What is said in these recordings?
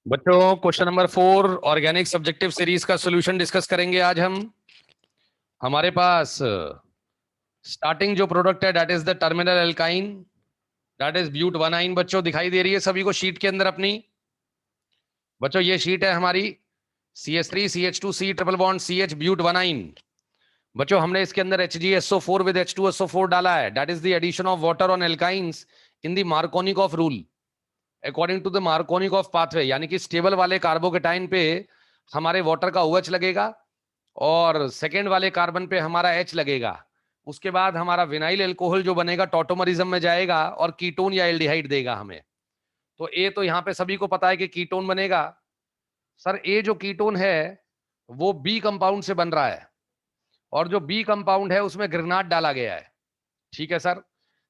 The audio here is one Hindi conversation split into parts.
बच्चों question number 4 organic subjective series का सॉल्यूशन डिस्कस करेंगे आज हम। हमारे पास स्टार्टिंग जो प्रोडक्ट है that is the terminal alkyne, that is but 1 बच्चों दिखाई दे रही है सभी को शीट के अंदर अपनी। बच्चों ये शीट है हमारी CH3 CH2 C triple bond CH but 1। बच्चों हमने इसके अंदर HgSO4 विद H2SO4 डाला है, that is the addition of water on alkynes in the Markovnikov rule according to the Markovnikov pathway. यानी कि स्टेबल वाले कार्बोकेटाइन पे हमारे वाटर का OH लगेगा और सेकेंड वाले कार्बन पे हमारा H लगेगा। उसके बाद हमारा विनाइल एल्कोहल जो बनेगा टॉटोमरिज्म में जाएगा और कीटोन या एल्डिहाइड देगा हमें। तो ए तो यहाँ पे सभी को पता है कि कीटोन बनेगा। सर ए जो कीटोन है वो बी कंपाउंड से बन रहा है और जो बी कंपाउंड है उसमें ग्रेनाड डाला गया है। ठीक है सर,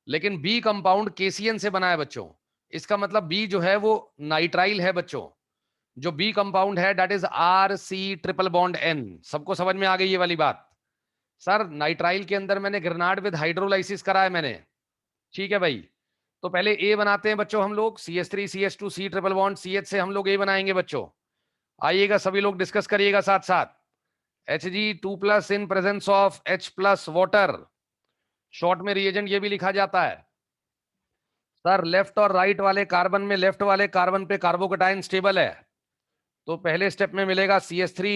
लेकिन बी कंपाउंड केसीएन से बना है बच्चों। इसका मतलब बी जो है वो नाइट्राइल है बच्चों। जो बी कंपाउंड है that is RC triple bond N। सबको समझ में आ गई ये वाली बात? सर नाइट्राइल के अंदर मैंने ग्रेनाड विद हाइड्रोलाइसिस करा है मैंने। ठीक है भाई, तो पहले ए बनाते हैं बच्चों हम लोग। CH3 CH2 C triple bond CH से हम लोग ए बनाएंगे बच्चों। आइएगा सभी लोग डिस्कस करिएगा साथ साथ। Hg2+ in presence of H+ water. Short में रिएजेंट ये भी लिखा जाता है। सर लेफ्ट और राइट वाले कार्बन में लेफ्ट वाले कार्बन पे कार्बोकेटाइन स्टेबल है, तो पहले स्टेप में मिलेगा CH3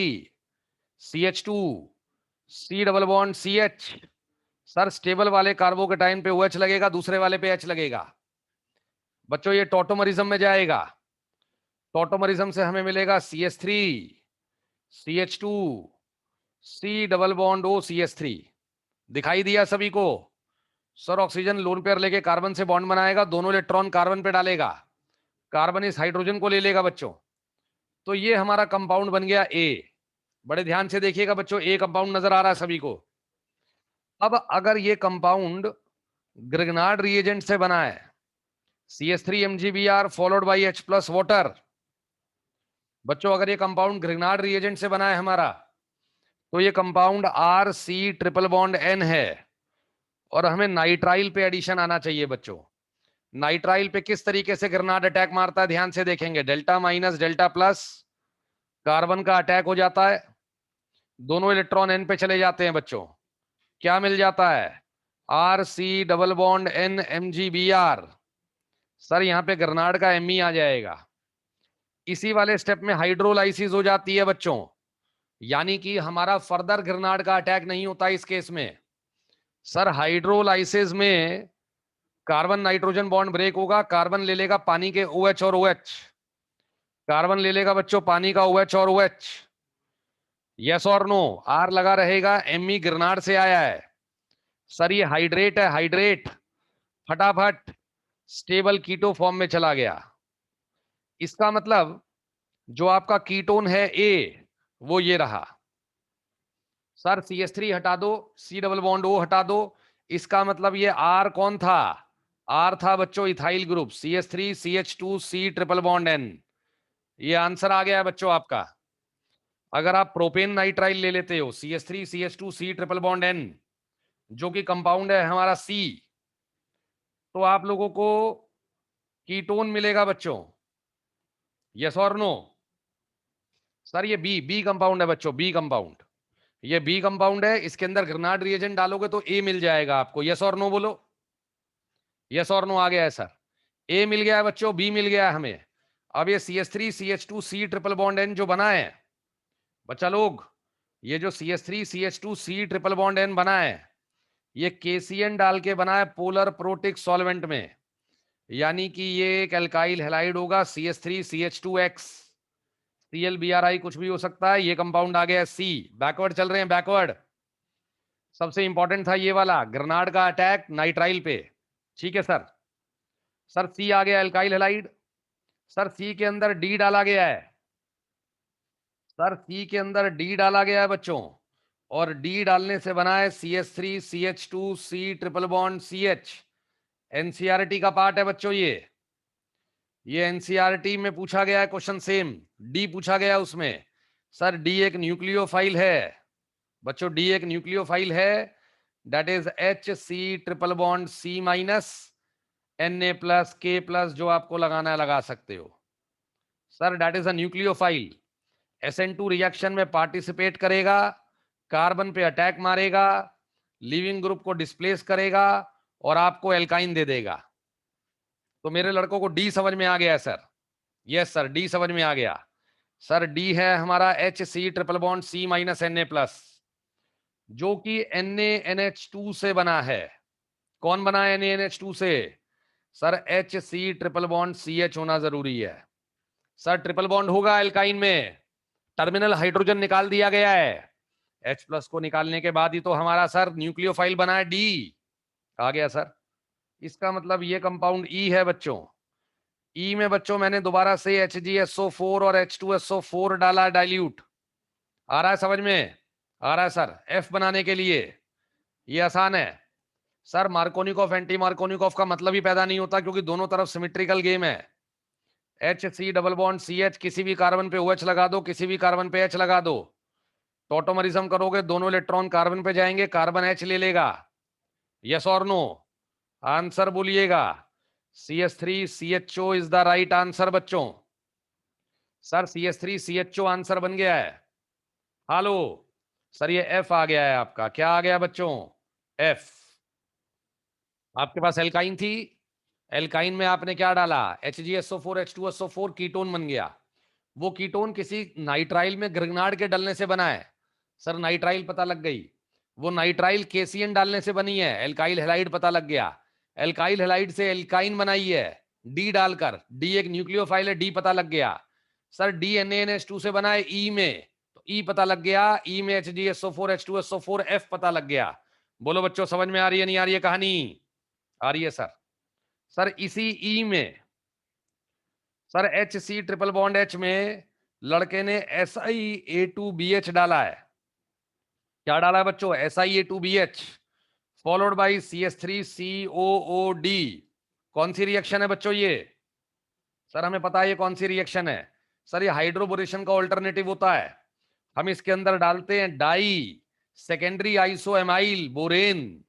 CH2 C double bond CH। Sir stable वाले कार्बोकेटाइन पे OH लगेगा, दूसरे वाले पे H लगेगा। बच्चों ये टॉटोमरिज्म में जाएगा। टॉटोमरिज्म से हमें मिलेगा CH3 CH2 C double bond O CH3। दिखाई दिया सभी को? सर ऑक्सीजन लोन पेयर लेके कार्बन से बॉन्ड बनाएगा, दोनों इलेक्ट्रॉन कार्बन पे डालेगा, कार्बन इस हाइड्रोजन को ले लेगा बच्चों। तो ये हमारा कंपाउंड बन गया ए। बड़े ध्यान से देखिएगा बच्चों, ए कंपाउंड नजर आ रहा है सभी को। अब अगर ये कंपाउंड ग्रिग्नार्ड रिएजेंट से बना है, CH3 MgBr followed by H+ water. बच्चों अगर ये कंपाउंड ग्रिग्नार्ड रिएजेंट से बना है हमारा, तो ये compound RC triple bond N है और हमें नाइट्राइल पे एडिशन आना चाहिए बच्चों। नाइट्राइल पे किस तरीके से ग्रेनाड अटैक मारता है ध्यान से देखेंगे। Delta minus delta plus, carbon का अटैक हो जाता है, दोनों इलेक्ट्रॉन N पे चले जाते हैं बच्चों। क्या मिल जाता है? RC double bond N MgBr। Sir यहाँ पे ग्रेनाड का Me आ जाएगा। इसी वाले स्टेप में हाइड्रोलाइसिस हो जाती है बच्चों, यानी कि हमारा फर्दर ग्रेनाड का अटैक नहीं होता इस केस में। सर हाइड्रोलाइसिस में कार्बन नाइट्रोजन बॉन्ड ब्रेक होगा, कार्बन ले लेगा पानी के OH और OH, कार्बन ले लेगा बच्चों पानी का OH और OH। यस और नो? आर लगा रहेगा, Me ग्रेनाड से आया है। सर ये हाइड्रेट है, हाइड्रेट फटाफट स्टेबल कीटो फॉर्म में चला गया। इसका मतलब जो आपका कीटोन है ए वो ये रहा। सर CH3 हटा दो, C डबल बॉन्ड O हटा दो, इसका मतलब ये R कौन था? R था बच्चों ethyl group CH3 CH2 C triple bond N। ये आंसर आ गया है बच्चों आपका। अगर आप प्रोपेन नाइट्राइल ले लेते हो CH3 CH2 C triple bond N, जो कि कंपाउंड है हमारा C, तो आप लोगों को कीटोन मिलेगा बच्चों। यस और नो? सर ये बी बी कंपाउंड है बच्चों, बी कंपाउंड। ये बी कंपाउंड है, इसके अंदर ग्रेनाड रिएजेंट डालोगे तो ए मिल जाएगा आपको। यस और नो बोलो। यस और नो आ गया है सर। ए मिल गया है बच्चों, बी मिल गया है हमें। अब ये CH3 CH2 C triple bond N जो बना है बच्चा लोग, ये जो CH3 CH2 C triple bond N बना है, ये KCN डाल के बना है पोलर प्रोटिक सॉल्वेंट में। यानी कि ये एक एल्काइल हैलाइड होगा CH3 CH2X। ClBrI कुछ भी हो सकता है। ये कंपाउंड आ गया C। बैकवर्ड चल रहे हैं, बैकवर्ड। सबसे इंपॉर्टेंट था ये वाला, ग्रेनाड का अटैक नाइट्राइल पे। ठीक है सर। सर C आ गया एल्काइल हैलाइड। सर C के अंदर D डाला गया है। सर C के अंदर D डाला गया है बच्चों, और D डालने से बना है CH3 CH2 C triple bond CH। NCERT का पार्ट है बच्चों ये एनसीईआरटी में पूछा गया है क्वेश्चन सेम। डी पूछा गया उसमें। सर डी एक न्यूक्लियोफाइल है बच्चों, डी एक न्यूक्लियोफाइल है, that is HC triple bond C minus Na+K+, जो आपको लगाना है लगा सकते हो। Sir that is a nucleophile. SN2 reaction में पार्टिसिपेट करेगा, कार्बन पे अटैक मारेगा, लिविंग ग्रुप को डिस्प्लेस करेगा और आपको एल्काइन दे देगा। तो मेरे लड़कों को डी समझ में आ गया है सर? यस सर, डी समझ में आ गया। सर डी है हमारा HC triple bond C minus Na+, जो कि NaNH2 से बना है। कौन बना है NaNH2 से? Sir HC triple bond CH होना जरूरी है। सर ट्रिपल बॉन्ड होगा एल्काइन में, टर्मिनल हाइड्रोजन निकाल दिया गया है, H+ को निकालने के बाद ही तो हमारा सर न्यूक्लियोफाइल बना है डी। आ गया सर? इसका मतलब ये कंपाउंड E है बच्चों। E में बच्चों मैंने दोबारा से HgSO4 और H2SO4 डाला डाइल्यूट। आ रहा है समझ में? आ रहा है सर? F बनाने के लिए ये आसान है सर। मार्कोनिकॉफ एंटी मार्कोनिकॉफ का मतलब ही पैदा नहीं होता, क्योंकि दोनों तरफ सिमेट्रिकल गेम है। HC डबल बॉन्ड CH, किसी भी कार्बन पे OH लगा दो, किसी भी कार्बन पे H लगा दो, टॉटोमरिज्म करोगे, दोनों इलेक्ट्रॉन कार्बन पे जाएंगे, कार्बन H ले लेगा। यस और नो? आंसर बोलिएगा। CH3 CHO is the right answer बच्चों। सर CH3 CHO आंसर बन गया है। हेलो सर, ये F आ गया है आपका। क्या आ गया बच्चों? F। आपके पास एल्काइन थी, एल्काइन में आपने क्या डाला? HgSO4 H2SO4, कीटोन बन गया। वो कीटोन किसी नाइट्राइल में ग्रिग्नार्ड के डलने से बना है। सर नाइट्राइल पता लग गई, वो नाइट्राइल KCN डालने से बनी है, एल्काइल हेलाइड पता लग गया। एल्काइल हेलाइड से एल्काइन बनाई है डी डालकर, डी एक न्यूक्लियोफाइल है, डी पता लग गया। सर डी NaNH2 से बना है E में, तो E पता लग गया, E में HgSO4 H2SO4 F पता लग गया। बोलो बच्चों, समझ में आ रही है नहीं आ रही है कहानी? आ रही है सर। सर इसी E में sir HC triple bond H में लड़के ने SiA2BH डाला है। क्या डाला है बच्चों? SiA2BH followed by CH3COOD। कौन सी रिएक्शन है बच्चों ये? सर हमें पता है ये कौन सी रिएक्शन है। सर ये हाइड्रोबोरेशन का ऑल्टरनेटिव होता है। हम इसके अंदर डालते हैं di secondary isoamyl borane.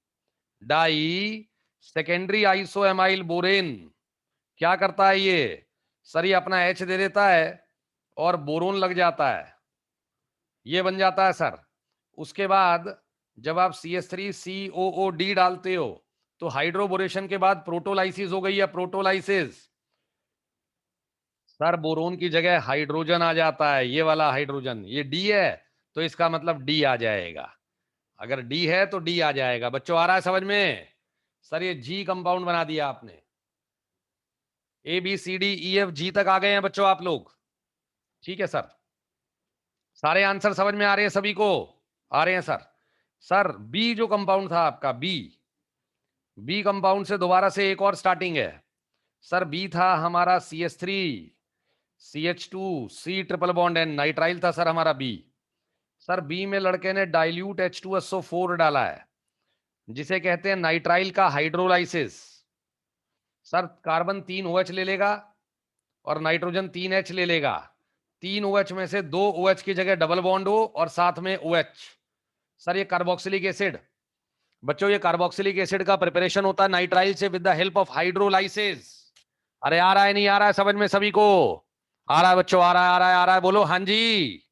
Di secondary isoamyl borane क्या करता है ये? सर ये अपना H दे देता है और बोरोन लग जाता है, ये बन जाता है सर। उसके बाद जब आप CH3COOD डालते हो तो हाइड्रोबोरेशन के बाद प्रोटोलाइसिस हो गई है, प्रोटोलाइसिस। सर बोरोन की जगह हाइड्रोजन आ जाता है, ये वाला हाइड्रोजन, ये डी है तो इसका मतलब डी आ जाएगा। अगर डी है तो डी आ जाएगा। बच्चों आ रहा है समझ में? सर ये G कंपाउंड बना दिया आपने। ABCDEFG तक आ गए हैं बच्चों आप लोग? ठीक है सर, सारे आंसर समझ में आ रहे हैं सभी को? आ रहे हैं सर। सर बी जो कंपाउंड था आपका, बी कंपाउंड से दोबारा से एक और स्टार्टिंग है। सर बी था हमारा CH3 CH2 C triple bond N, nitrile था सर हमारा बी। सर बी में लड़के ने डाइल्यूट H2SO4 डाला है, जिसे कहते हैं नाइट्राइल का हाइड्रोलाइसिस। सर कार्बन 3 OH ले लेगा और नाइट्रोजन 3 H ले लेगा। 3 OH में से 2 OH की जगह डबल बॉन्ड हो और साथ में OH। सर ये कार्बोक्सिलिक एसिड बच्चों, ये कार्बोक्सिलिक एसिड का प्रिपरेशन होता है नाइट्राइल से with the help of hydrolysis. अरे आ रहा है नहीं आ रहा है समझ में सभी को? आ रहा है बच्चों? आ रहा है आ रहा है आ रहा है? बोलो हाँ जी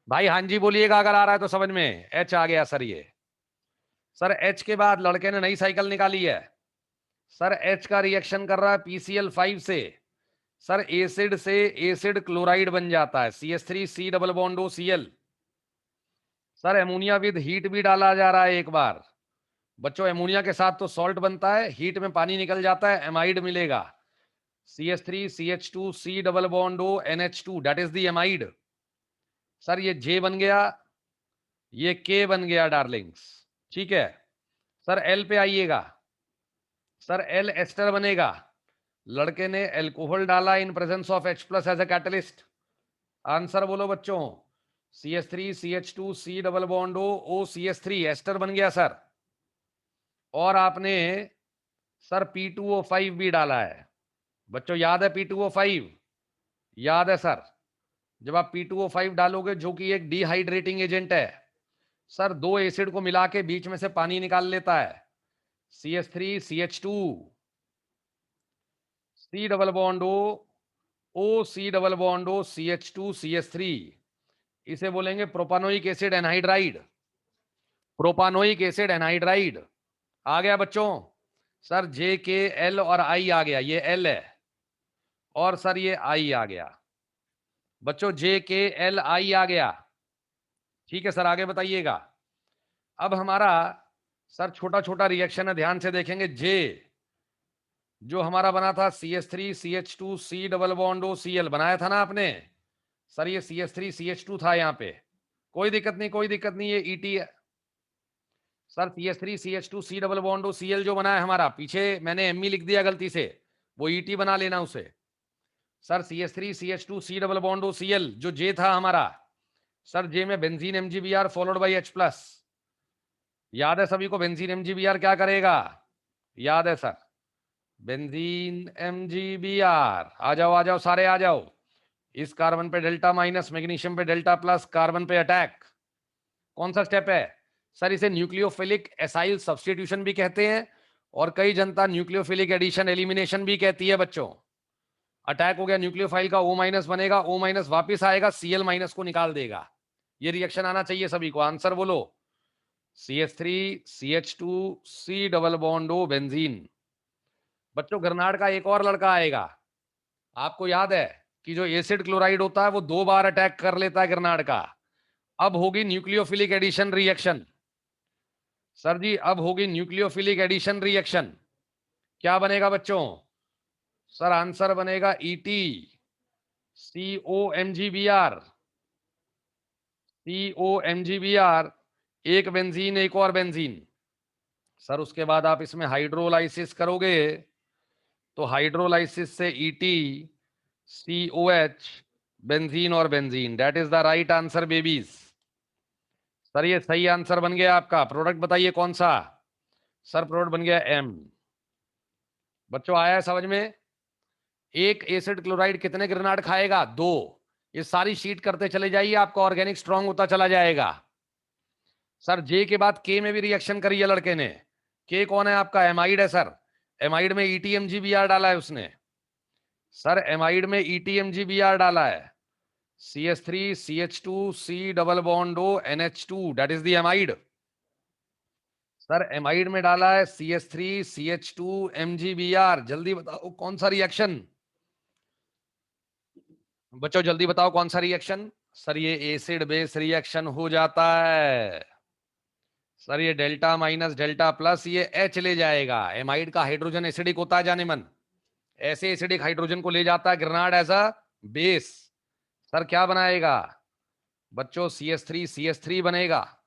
भाई, हाँ जी बोलिएगा अगर आ रहा है तो समझ में। H आ गया सर ये। सर H के बाद लड़के ने नई साइकिल निकाली है। सर H का रिएक्शन कर रहा है PCl5 से। सर एसिड से एसिड क्लोराइड बन जाता है, CH3C double bond OCl। Sir ammonia with heat भी डाला जा रहा है एक बार। बच्चों एमोनिया के साथ तो सॉल्ट बनता है, हीट में पानी निकल जाता है, एमाइड मिलेगा। CH3CH2C double bond NH2 that is the amide. Sir ये J बन गया, ये K बन गया डार्लिंग्स। ठीक है सर, L पे आइएगा। सर L एस्टर बनेगा। लड़के ने एल्कोहल डाला in presence of H+ as a catalyst. Answer बोलो बच्चों। CH3CH2C double bond OCH3 ester बन गया सर। और आपने सर P2O5 भी डाला है। बच्चों याद है P2O5? याद है सर? जब आप P2O5 डालोगे जो कि एक डिहाइड्रेटिंग एजेंट है सर, दो एसिड को मिला के बीच में से पानी निकाल लेता है। CH3CH2 C double bond O C double bond O CH2CH3, इसे बोलेंगे propanoic acid anhydride. Propanoic acid anhydride आ गया बच्चों। सर JKL और I आ गया, ये L है, और सर ये I आ गया। बच्चों JKLI आ गया। ठीक है सर, आगे बताइएगा। अब हमारा सर छोटा छोटा रिएक्शन है, ध्यान से देखेंगे। जे जो हमारा बना था CH3CH2C डबल बॉन्ड OCl बनाया था ना आपने, सर ये CH3CH2 था यहाँ पे। कोई दिक्कत नहीं, कोई दिक्कत नहीं, ये ET है sir. CH3CH2C double bond OCl जो बना है हमारा, पीछे मैंने Me लिख दिया गलती से, वो ET बना लेना उसे। Sir CH3CH2C double bond OCl जो जे था हमारा, सर जे में benzene MgBr followed by H+। याद है सभी को बेंजीन MgBr क्या करेगा? याद है सर, बेंजीन MgBr, आ जाओ आ जाओ सारे आ जाओ। इस कार्बन पे डेल्टा माइनस, मैग्नीशियम पे डेल्टा प्लस, कार्बन पे अटैक। कौन सा स्टेप है सर? इसे न्यूक्लियोफिलिक एसाइल सब्स्टिट्यूशन भी कहते हैं, और कई जनता न्यूक्लियोफिलिक एडिशन एलिमिनेशन भी कहती है बच्चों। अटैक हो गया, न्यूक्लियोफाइल का O- बनेगा, O- वापिस आएगा, Cl- को निकाल देगा। ये रिएक्शन आना चाहिए सभी को। आंसर बोलो, CH3CH2C double bond O benzene. बच्चों ग्रनाड का एक और लड़का आएगा, आपको याद है कि जो एसिड क्लोराइड होता है वो 2 बार अटैक कर लेता है ग्रनाड का। अब होगी न्यूक्लियोफिलिक एडिशन रिएक्शन। सर जी अब होगी न्यूक्लियोफिलिक एडिशन रिएक्शन। क्या बनेगा बच्चों? सर आंसर बनेगा ET COMgBr। COMgBr, एक बेंजीन एक और बेंजीन। सर उसके बाद आप इसमें हाइड्रोलाइसिस करोगे तो हाइड्रोलाइसिस से ET COH, बेंजीन और benzene. That is the right answer babies. Sir ये सही आंसर बन गया आपका। प्रोडक्ट बताइए कौन सा? सर प्रोडक्ट बन गया M। बच्चों आया है समझ में? एक एसिड क्लोराइड कितने ग्रेनाड खाएगा? 2। ये सारी शीट करते चले जाइए, आपका ऑर्गेनिक स्ट्रांग होता चला जाएगा। सर जे के बाद के में भी रिएक्शन करी है लड़के ने। के कौन है आपका? एमाइड है सर। एमाइड में ETMgBr डाला है उसने। सर एमाइड में ETMgBr डाला है। CH3CH2C double bond O NH2, that is the amide. Sir amide में डाला है CH3CH2MgBr। जल्दी बताओ कौन सा रिएक्शन? बच्चों जल्दी बताओ कौन सा रिएक्शन? सर ये एसिड बेस रिएक्शन हो जाता है। सर ये डेल्टा माइनस डेल्टा प्लस, ये H ले जाएगा। एमाइड का हाइड्रोजन एसिडिक होता है जाने मन, ऐसे एसिडिक हाइड्रोजन को ले जाता है ग्रेनाड एज अ बेस। सर क्या बनाएगा बच्चों? CH3CH3 बनेगा।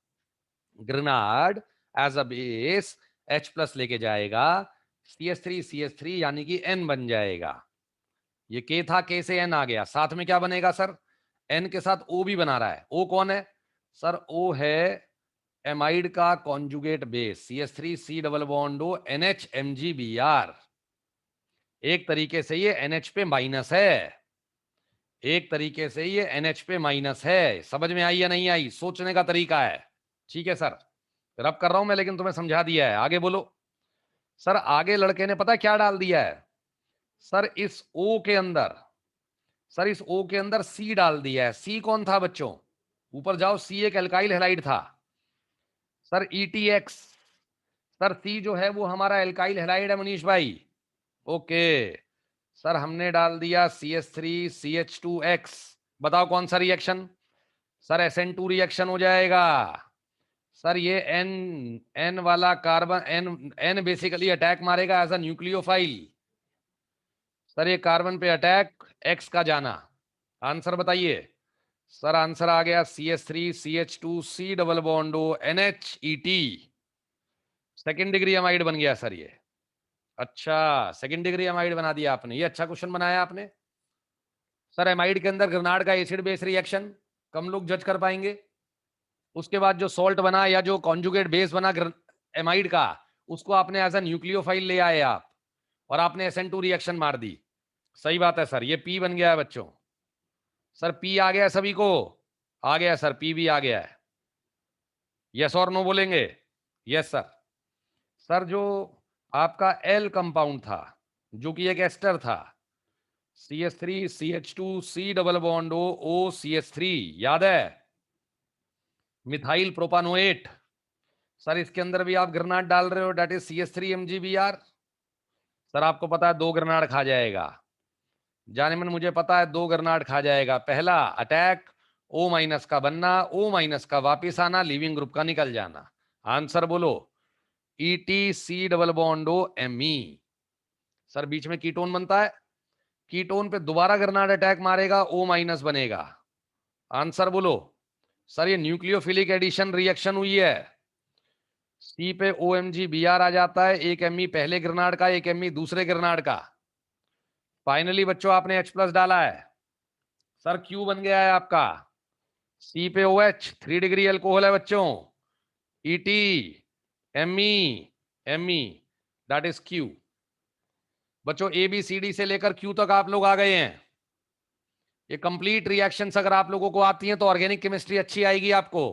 ग्रेनाड एज अ बेस H+ लेके जाएगा, CH3CH3 यानी कि N बन जाएगा। ये K था, K से N आ गया, साथ में क्या बनेगा सर? N के साथ O भी बना रहा है। O कौन है सर? O है एमाइड का conjugate base, CH3C double bond O NHMgBr। एक तरीके से ये NH पे माइनस है, एक तरीके से ये NH पे माइनस है। समझ में आई या नहीं आई? सोचने का तरीका है। ठीक है सर, रब कर रहा हूं मैं, लेकिन तुम्हें समझा दिया है। आगे बोलो। सर आगे लड़के ने पता क्या डाल दिया है? सर इस O के अंदर, सर इस O के अंदर C डाल दिया है। C कौन था बच्चों? ऊपर जाओ, C एक एल्काइल हैलाइड था सर, ETX। सर C जो है वो हमारा एल्काइल हैलाइड है मनीष भाई। ओके सर, हमने डाल दिया CH3CH2X। बताओ कौन सा रिएक्शन? सर SN2 रिएक्शन हो जाएगा। सर ये N वाला कार्बन, N बेसिकली अटैक मारेगा एज अ न्यूक्लियोफाइल। सर ये कार्बन पे अटैक, X का जाना। आंसर बताइए। सर आंसर आ गया CH3CH2C double bond O NHET। Second degree amide बन गया सर ये। अच्छा, सेकेंड डिग्री अमाइड बना दिया आपने, ये अच्छा क्वेश्चन बनाया आपने। सर एमाइड के अंदर ग्रेनाड का एसिड बेस रिएक्शन कम लोग जज कर पाएंगे। उसके बाद जो सॉल्ट बना या जो कॉन्जुगेट बेस बना एमाइड का, उसको आपने एज अ न्यूक्लियोफाइल ले आए आप, और आपने SN2 रिएक्शन मार दी। सही बात है सर, ये P बन गया है बच्चों। सर P आ गया सभी को? आ गया सर, P भी आ गया है। यस और नो बोलेंगे? Yes sir. सर जो आपका L कंपाउंड था, जो कि एक एस्टर था, CH3 CH2 C double bond O O CH3, याद है? मिथाइल प्रोपानोएट। सर इसके अंदर भी आप ग्रेनाड डाल रहे हो, date is CH3 MgBr। Sir आपको पता है 2 ग्रेनाड खा जाएगा, जाने मन मुझे पता है 2 ग्रेनाड खा जाएगा। पहला अटैक, O- का बनना, O- का वापिस आना, लिविंग ग्रुप का निकल जाना। आंसर बोलो। ET C double bond O Me। Sir बीच में कीटोन बनता है, कीटोन पे दोबारा ग्रेनाड अटैक मारेगा, O- बनेगा। आंसर बोलो। सर ये न्यूक्लियोफिलिक एडिशन रिएक्शन हुई है, सी पे OMgBr आ जाता है, एक Me पहले ग्रेनाड का, एक Me दूसरे ग्रेनाड का। फाइनली बच्चों आपने H+ डाला है, सर Q बन गया है आपका। सी पे OH 3 डिग्री एल्कोहल है बच्चों, ET Me that is Q। बच्चों ABCD से लेकर Q तक आप लोग आ गए हैं। ये कंप्लीट रिएक्शंस अगर आप लोगों को आती हैं तो ऑर्गेनिक केमिस्ट्री अच्छी आएगी आपको।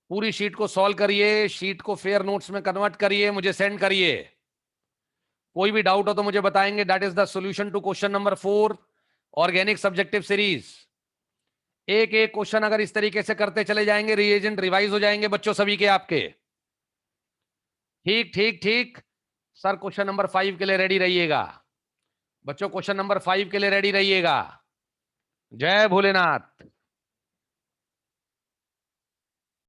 पूरी शीट को सॉल्व करिए, शीट को फेयर नोट्स में कन्वर्ट करिए, मुझे सेंड करिए। कोई भी डाउट हो तो मुझे बताएंगे। That is the solution to question number 4 organic subjective series. एक एक क्वेश्चन अगर इस तरीके से करते चले जाएंगे, रिएजेंट रिवाइज हो जाएंगे बच्चों सभी के आपके। ठीक ठीक ठीक। सर क्वेश्चन नंबर 5 के लिए रेडी रहिएगा बच्चों, क्वेश्चन नंबर 5 के लिए रेडी रहिएगा। जय भोलेनाथ।